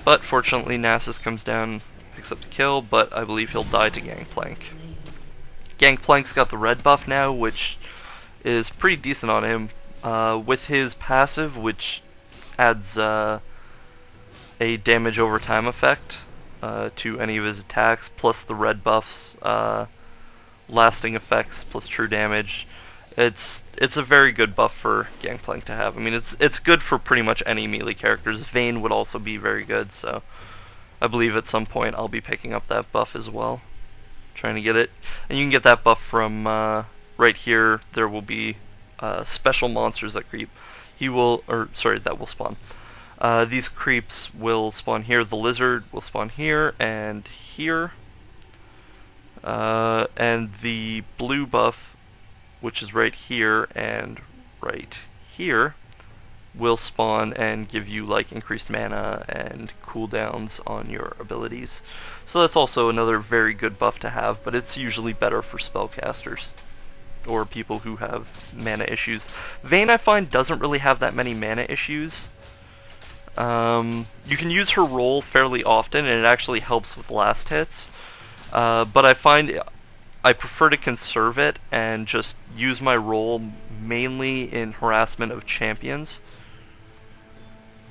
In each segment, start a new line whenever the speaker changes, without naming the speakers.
But fortunately Nasus comes down, picks up the kill, but I believe he'll die to Gangplank. Gangplank's got the red buff now, which is pretty decent on him. With his passive, which adds a damage over time effect to any of his attacks, plus the red buffs, lasting effects, plus true damage. It's a very good buff for Gangplank to have. I mean, it's good for pretty much any melee characters. Vayne would also be very good, so I believe at some point I'll be picking up that buff as well. Trying to get it. And you can get that buff from right here. There will be special monsters that creep. That will spawn. These creeps will spawn here. The lizard will spawn here and here. And the blue buff, which is right here and right here, will spawn and give you like increased mana and cooldowns on your abilities. So that's also another very good buff to have, but it's usually better for spellcasters or people who have mana issues. Vayne, I find, doesn't really have that many mana issues. You can use her roll fairly often and it actually helps with last hits, but I find I prefer to conserve it and just use my roll mainly in harassment of champions.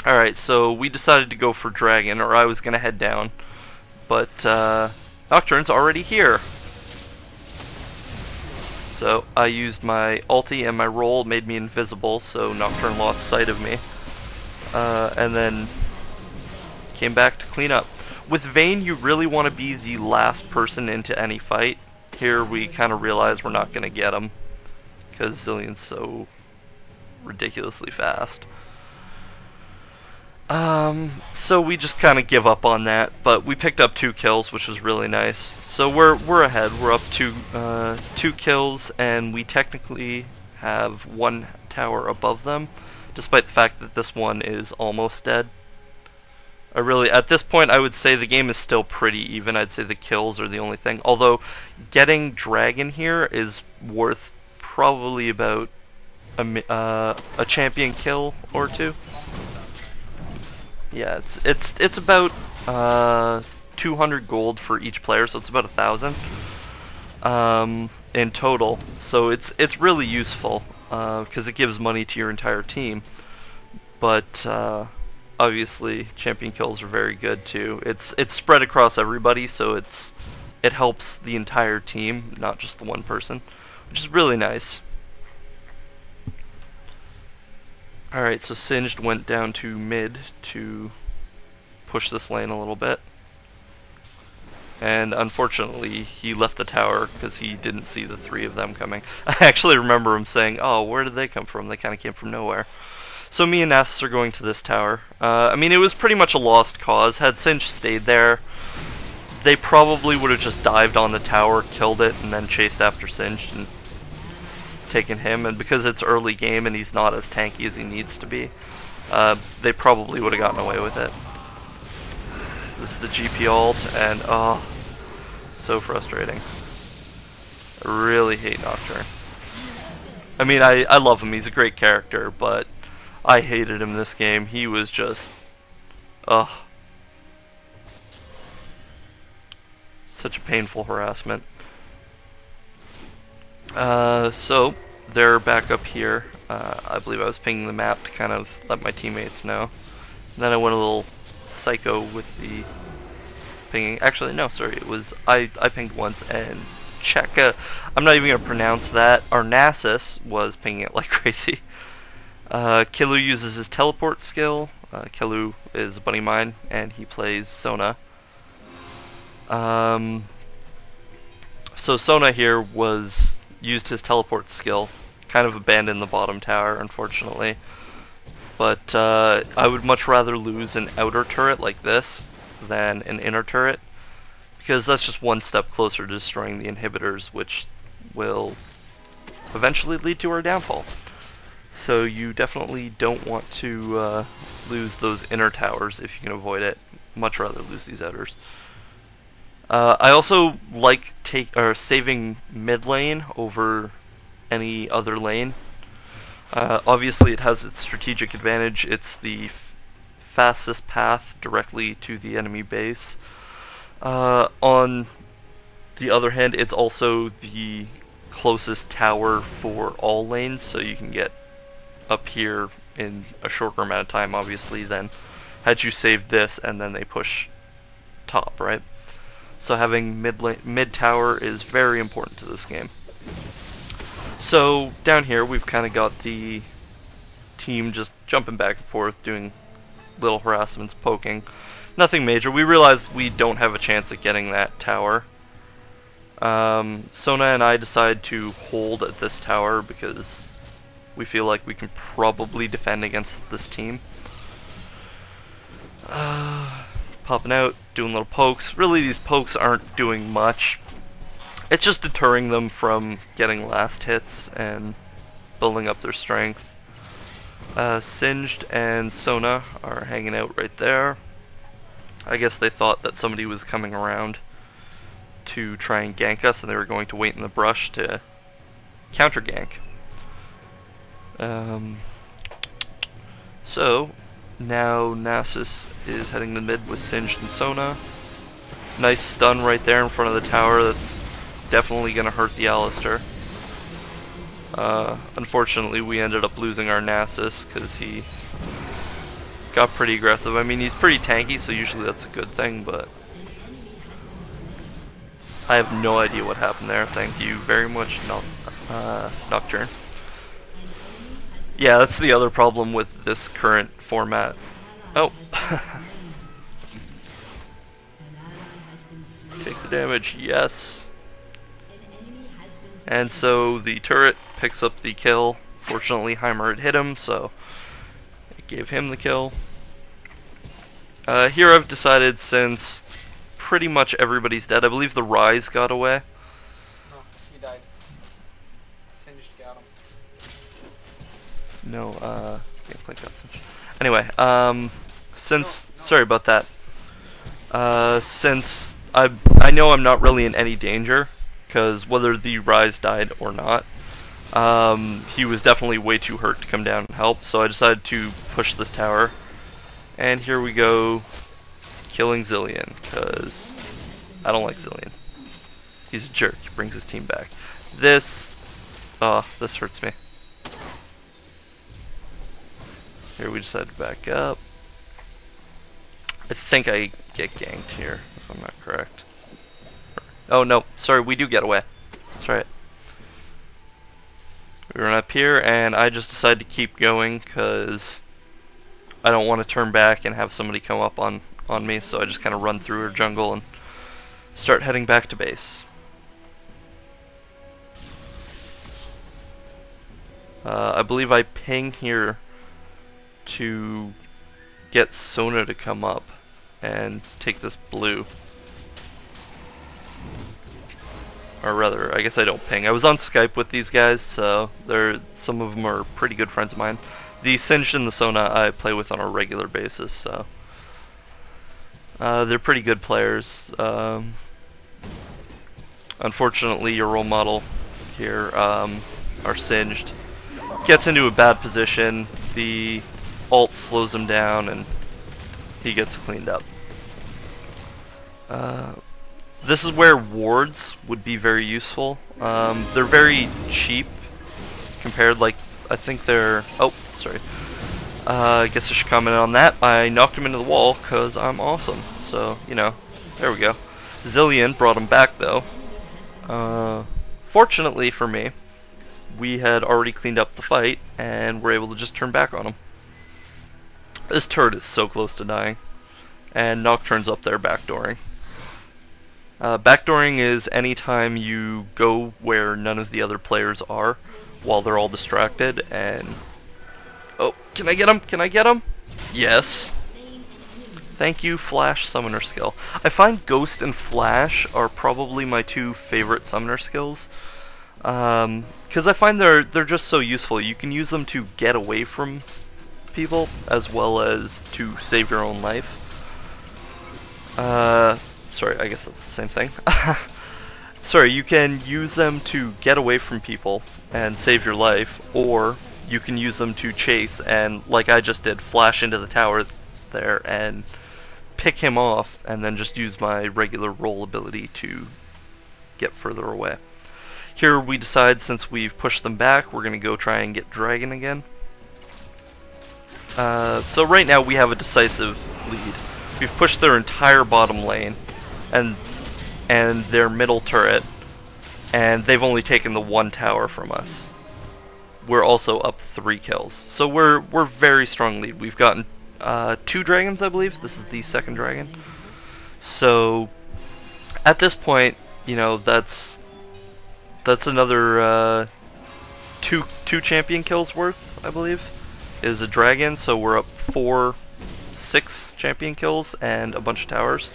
Alright, so we decided to go for Dragon, or I was going to head down, but Nocturne's already here. So I used my ulti and my roll made me invisible, so Nocturne lost sight of me, and then came back to clean up. With Vayne, you really want to be the last person into any fight. Here we kind of realize we're not going to get him, because Zillion's so ridiculously fast. So we just kind of give up on that, but we picked up 2 kills, which was really nice. So we're ahead. We're up to 2 kills, and we technically have 1 tower above them, despite the fact that this one is almost dead. At this point, I would say the game is still pretty even. I'd say the kills are the only thing. Although, getting Dragon here is worth probably about a champion kill or 2. Yeah, it's about 200 gold for each player, so it's about 1,000 in total. So it's really useful because it gives money to your entire team. But obviously, champion kills are very good too. It's spread across everybody, so it helps the entire team, not just the one person, which is really nice. Alright, so Singed went down to mid to push this lane a little bit. And unfortunately, he left the tower because he didn't see the 3 of them coming. I actually remember him saying, oh, where did they come from? They kind of came from nowhere. So me and Nasus are going to this tower. I mean, it was pretty much a lost cause. Had Singed stayed there, they probably would have just dived on the tower, killed it, and then chased after Singed and taken him. And because it's early game and he's not as tanky as he needs to be, they probably would have gotten away with it. This is the GP ult, and oh, so frustrating. I really hate Nocturne. I mean, I love him, he's a great character, but I hated him this game. He was just, such a painful harassment. So, they're back up here. I believe I was pinging the map to kind of let my teammates know. And then I went a little psycho with the pinging. Actually, no, sorry, it was, I pinged once, and I'm not even going to pronounce that. Our Nasus was pinging it like crazy. Killu uses his teleport skill. Killu is a buddy of mine, and he plays Sona. So Sona here used his teleport skill, kind of abandoned the bottom tower, unfortunately. But I would much rather lose an outer turret like this than an inner turret, because that's just one step closer to destroying the inhibitors, which will eventually lead to our downfall. So you definitely don't want to lose those inner towers if you can avoid it. Much rather lose these outers. I also like saving mid lane over any other lane. Obviously it has its strategic advantage. It's the fastest path directly to the enemy base. On the other hand, it's also the closest tower for all lanes, so you can get up here in a shorter amount of time, obviously, than had you saved this and then they push top, right? So having mid tower is very important to this game. So down here we've kind of got the team just jumping back and forth, doing little harassments, poking. Nothing major. We realize we don't have a chance at getting that tower. Sona and I decide to hold at this tower because we feel like we can probably defend against this team. Popping out, doing little pokes. Really, these pokes aren't doing much. It's just deterring them from getting last hits and building up their strength. Singed and Sona are hanging out right there. I guess they thought that somebody was coming around to try and gank us, and they were going to wait in the brush to counter gank. So now Nasus is heading to mid with Singed and Sona. Nice stun right there in front of the tower. That's definitely going to hurt the Alistar. Unfortunately, we ended up losing our Nasus because he got pretty aggressive. I mean, he's pretty tanky, so usually that's a good thing, but I have no idea what happened there. Thank you very much, Nocturne. Yeah, that's the other problem with this current format. Oh. Take the damage, yes. And so the turret picks up the kill. Fortunately, Heimer had hit him, so it gave him the kill. Here I've decided, since pretty much everybody's dead, I believe the Rise got away.
No, he died. Singed got him.
No, gameplay got Singed. Anyway, sorry about that. Since I know I'm not really in any danger, because whether the Rise died or not, he was definitely way too hurt to come down and help, so I decided to push this tower. And here we go, killing Zilean, because I don't like Zilean. He's a jerk, he brings his team back. This hurts me. Here we decided to back up. I think I get ganked here, if I'm not correct. Oh no, sorry, we do get away. That's right. We run up here, and I just decided to keep going, because I don't want to turn back and have somebody come up on me, so I just kind of run through her jungle and start heading back to base. I believe I ping here to get Sona to come up and take this blue. Or rather, I guess I don't ping. I was on Skype with these guys, so some of them are pretty good friends of mine. The Singed and the Sona I play with on a regular basis, so they're pretty good players. Unfortunately, your role model here, our Singed, gets into a bad position. The ult slows him down, and he gets cleaned up. This is where wards would be very useful. They're very cheap compared, like, I think they're... Oh, sorry. I guess I should comment on that. I knocked him into the wall because I'm awesome. So, you know, there we go. Zilean brought him back, though. Fortunately for me, we had already cleaned up the fight, and were able to just turn back on him. This turret is so close to dying. And Nocturne's up there backdooring. Backdooring is anytime you go where none of the other players are while they're all distracted, and... Oh, can I get him? Can I get him? Yes. Thank you, Flash Summoner skill. I find Ghost and Flash are probably my two favorite summoner skills. Because I find they're just so useful. You can use them to get away from people, as well as to save your own life. Sorry, I guess that's the same thing. Sorry, you can use them to get away from people and save your life, or you can use them to chase and, like I just did, flash into the tower there and pick him off, and then just use my regular roll ability to get further away. Here we decide, since we've pushed them back, we're going to go try and get Dragon again. So right now we have a decisive lead. We've pushed their entire bottom lane and their middle turret, and they've only taken the one tower from us. We're also up 3 kills. So we're very strong lead. We've gotten 2 dragons, I believe. This is the 2nd dragon. So at this point, you know, that's another 2 champion kills worth, I believe, is a dragon. So we're up 6 champion kills and a bunch of towers.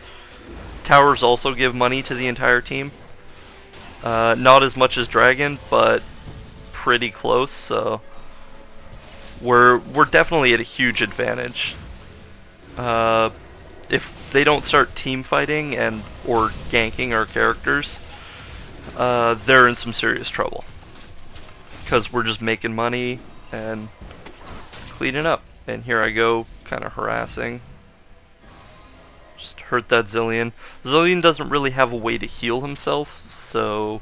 Towers also give money to the entire team. Not as much as dragon, but pretty close. So we're definitely at a huge advantage. If they don't start team fighting or ganking our characters, they're in some serious trouble, because we're just making money and cleaning up. And here I go, kind of harassing. Just hurt that Zillion. Zillion doesn't really have a way to heal himself, so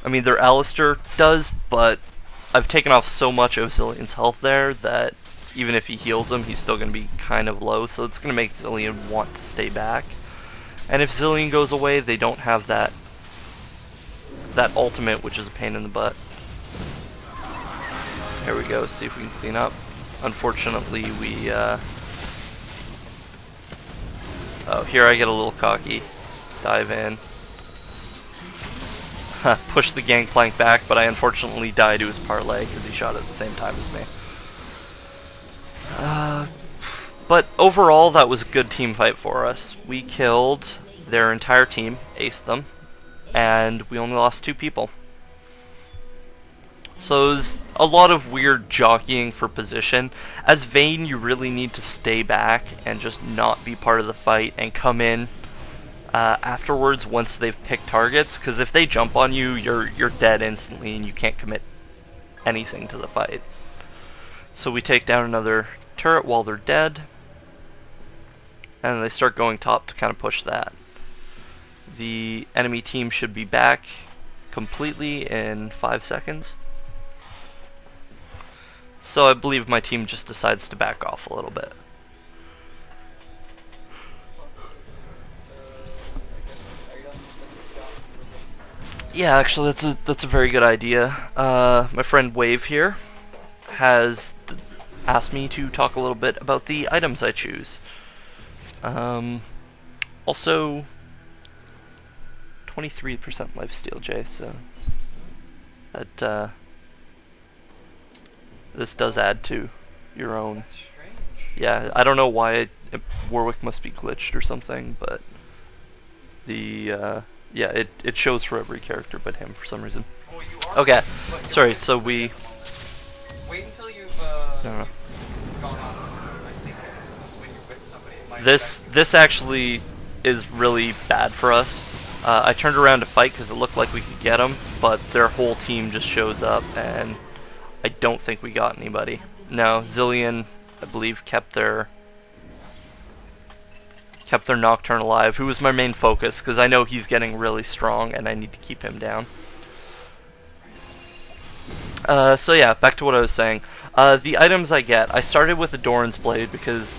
I mean, their Alistair does, but I've taken off so much of Zillion's health there that even if he heals him, he's still going to be kind of low, so it's going to make Zillion want to stay back. And if Zillion goes away, they don't have that ultimate, which is a pain in the butt. Here we go, see if we can clean up. Unfortunately, we, oh, here I get a little cocky. Dive in. Push the gangplank back, but I unfortunately died to his parlay because he shot at the same time as me. But overall, that was a good team fight for us. We killed their entire team, aced them, and we only lost 2 people. So it was a lot of weird jockeying for position. As Vayne, you really need to stay back and just not be part of the fight and come in afterwards once they've picked targets, because if they jump on you, you're dead instantly and you can't commit anything to the fight. So we take down another turret while they're dead, and they start going top to kind of push that. The enemy team should be back completely in 5 seconds. So I believe my team just decides to back off a little bit. Yeah, actually, that's a very good idea. My friend Wave here has asked me to talk a little bit about the items I choose. Also, 23% lifesteal, Jay. So that this does add to your own.
That's strange.
Yeah, I don't know why Warwick must be glitched or something, but the yeah, it shows for every character but him for some reason.
Oh, you are.
Okay, sorry. So we.
Wait until you've
No.
gone off. I think when you're with somebody. It might
This actually is really bad for us. I turned around to fight because it looked like we could get them, but their whole team just shows up, and I don't think we got anybody. No, Zillion, I believe, kept their Nocturne alive, who was my main focus, because I know he's getting really strong, and I need to keep him down. So yeah, back to what I was saying. The items I get, I started with the Doran's Blade because